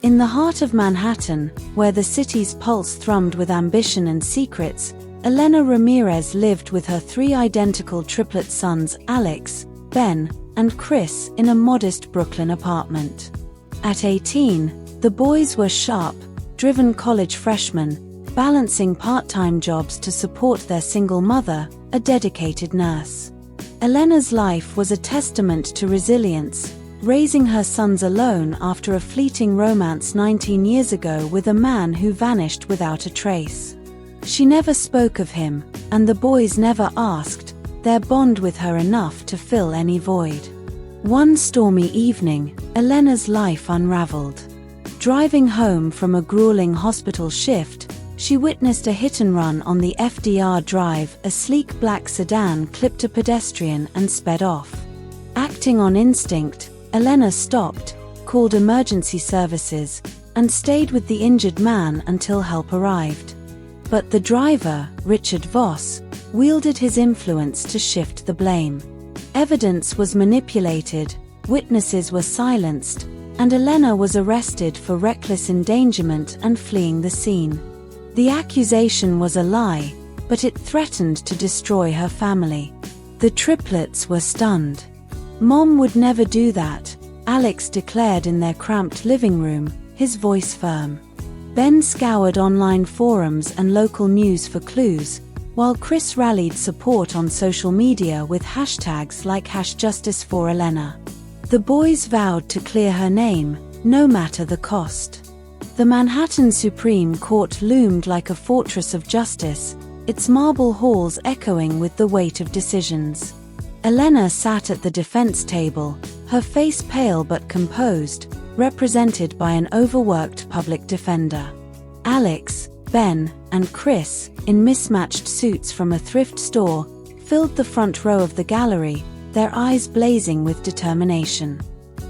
In the heart of Manhattan, where the city's pulse thrummed with ambition and secrets, Elena Ramirez lived with her three identical triplet sons, Alex, Ben, and Chris, in a modest Brooklyn apartment. At 18, the boys were sharp, driven college freshmen, balancing part-time jobs to support their single mother, a dedicated nurse. Elena's life was a testament to resilience, raising her sons alone after a fleeting romance 19 years ago with a man who vanished without a trace. She never spoke of him, and the boys never asked, their bond with her enough to fill any void. One stormy evening, Elena's life unraveled. Driving home from a grueling hospital shift, she witnessed a hit-and-run on the FDR Drive. A sleek black sedan clipped a pedestrian and sped off. Acting on instinct, Elena stopped, called emergency services, and stayed with the injured man until help arrived. But the driver, Richard Voss, wielded his influence to shift the blame. Evidence was manipulated, witnesses were silenced, and Elena was arrested for reckless endangerment and fleeing the scene. The accusation was a lie, but it threatened to destroy her family. The triplets were stunned. "Mom would never do that," Alex declared in their cramped living room, his voice firm. Ben scoured online forums and local news for clues, while Chris rallied support on social media with hashtags like #JusticeForElena. The boys vowed to clear her name, no matter the cost. The Manhattan Supreme Court loomed like a fortress of justice, its marble halls echoing with the weight of decisions. Elena sat at the defense table, her face pale but composed, represented by an overworked public defender. Alex, Ben, and Chris, in mismatched suits from a thrift store, filled the front row of the gallery, their eyes blazing with determination.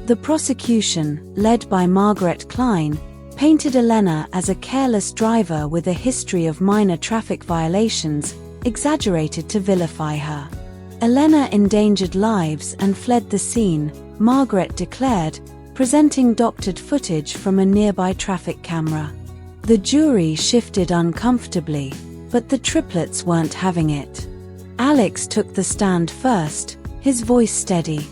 The prosecution, led by Margaret Klein, painted Elena as a careless driver with a history of minor traffic violations, exaggerated to vilify her. Elena endangered lives and fled the scene, Margaret declared, presenting doctored footage from a nearby traffic camera. The jury shifted uncomfortably, but the triplets weren't having it. Alex took the stand first, his voice steady.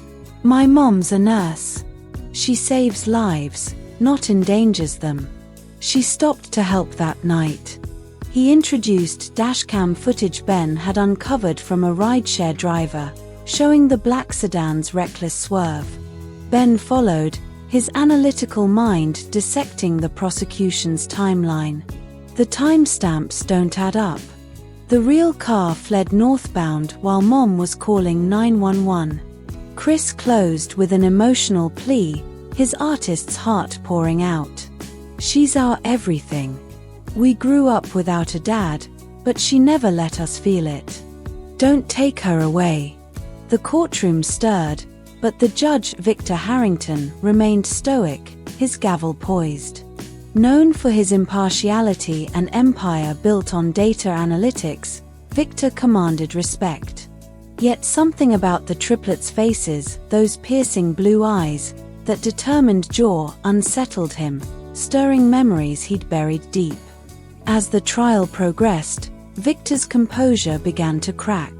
"My mom's a nurse. She saves lives, not endangers them. She stopped to help that night." He introduced dashcam footage Ben had uncovered from a rideshare driver, showing the black sedan's reckless swerve. Ben followed, his analytical mind dissecting the prosecution's timeline. The timestamps don't add up. The real car fled northbound while Mom was calling 911. Chris closed with an emotional plea, his artist's heart pouring out. "She's our everything. We grew up without a dad, but she never let us feel it. Don't take her away." The courtroom stirred, but the judge, Victor Harrington, remained stoic, his gavel poised. Known for his impartiality and empire built on data analytics, Victor commanded respect. Yet something about the triplets' faces, those piercing blue eyes, that determined jaw, unsettled him, stirring memories he'd buried deep. As the trial progressed, Victor's composure began to crack.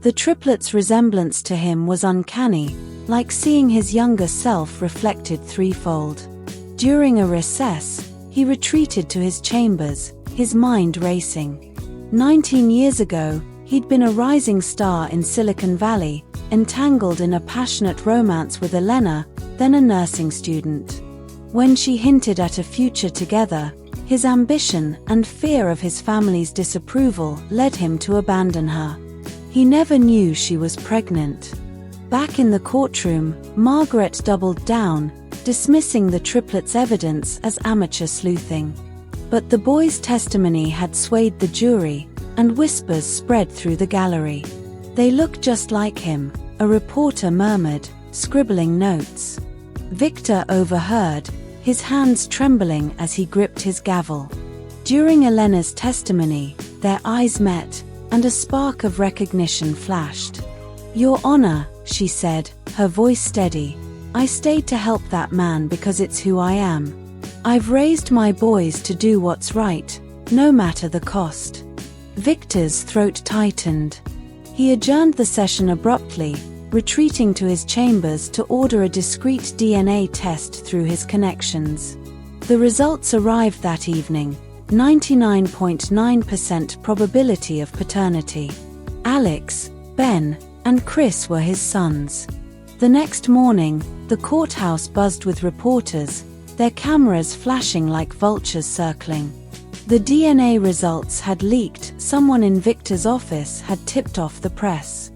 The triplets' resemblance to him was uncanny, like seeing his younger self reflected threefold. During a recess, he retreated to his chambers, his mind racing. 19 years ago, he'd been a rising star in Silicon Valley, entangled in a passionate romance with Elena, then a nursing student. When she hinted at a future together, his ambition and fear of his family's disapproval led him to abandon her. He never knew she was pregnant. Back in the courtroom, Margaret doubled down, dismissing the triplets' evidence as amateur sleuthing. But the boys' testimony had swayed the jury, and whispers spread through the gallery. "They look just like him," a reporter murmured, scribbling notes. Victor overheard, his hands trembling as he gripped his gavel. During Elena's testimony, their eyes met, and a spark of recognition flashed. "Your Honor," she said, her voice steady, "I stayed to help that man because it's who I am. I've raised my boys to do what's right, no matter the cost. Victor's throat tightened. He adjourned the session abruptly, retreating to his chambers to order a discreet DNA test through his connections. The results arrived that evening, 99.9% probability of paternity. Alex, Ben, and Chris were his sons. The next morning, the courthouse buzzed with reporters, their cameras flashing like vultures circling. The DNA results had leaked, someone in Victor's office had tipped off the press.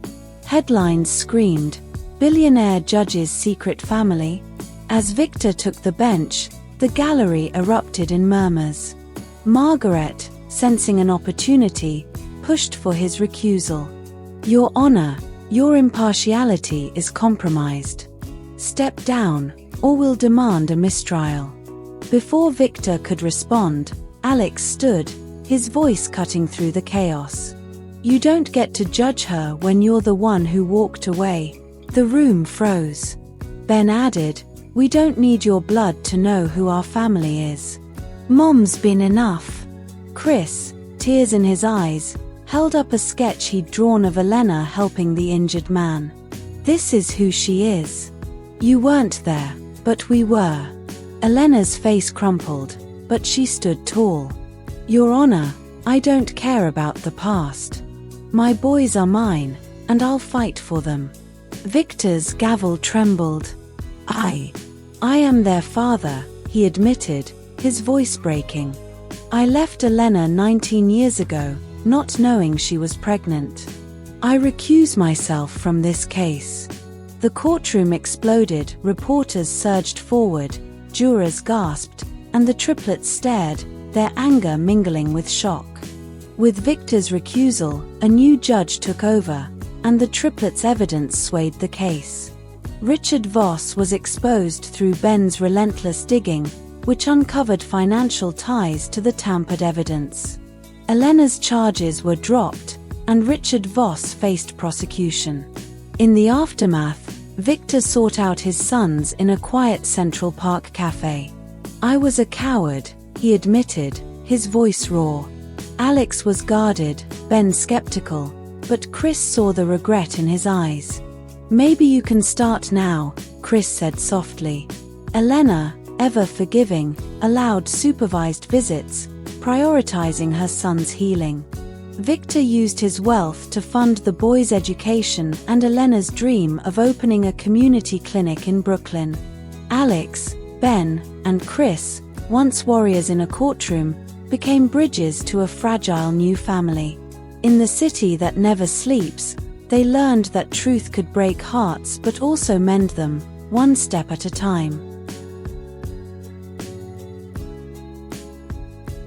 Headlines screamed, "Billionaire judge's secret family." As Victor took the bench, the gallery erupted in murmurs. Margaret, sensing an opportunity, pushed for his recusal. "Your Honor, your impartiality is compromised. Step down, or we'll demand a mistrial." Before Victor could respond, Alex stood, his voice cutting through the chaos. "You don't get to judge her when you're the one who walked away." The room froze. Ben added, "We don't need your blood to know who our family is. Mom's been enough." Chris, tears in his eyes, held up a sketch he'd drawn of Elena helping the injured man. "This is who she is. You weren't there, but we were." Elena's face crumpled, but she stood tall. "Your Honor, I don't care about the past. My boys are mine, and I'll fight for them." Victor's gavel trembled. I am their father," he admitted, his voice breaking. "I left Elena 19 years ago, not knowing she was pregnant. I recuse myself from this case." The courtroom exploded, reporters surged forward, jurors gasped, and the triplets stared, their anger mingling with shock. With Victor's recusal, a new judge took over, and the triplets' evidence swayed the case. Richard Voss was exposed through Ben's relentless digging, which uncovered financial ties to the tampered evidence. Elena's charges were dropped, and Richard Voss faced prosecution. In the aftermath, Victor sought out his sons in a quiet Central Park cafe. "I was a coward," he admitted, his voice raw. Alex was guarded, Ben skeptical, but Chris saw the regret in his eyes. "Maybe you can start now," Chris said softly. Elena, ever forgiving, allowed supervised visits, prioritizing her son's healing. Victor used his wealth to fund the boys' education and Elena's dream of opening a community clinic in Brooklyn. Alex, Ben, and Chris, once warriors in a courtroom, became bridges to a fragile new family. In the city that never sleeps, they learned that truth could break hearts but also mend them, one step at a time.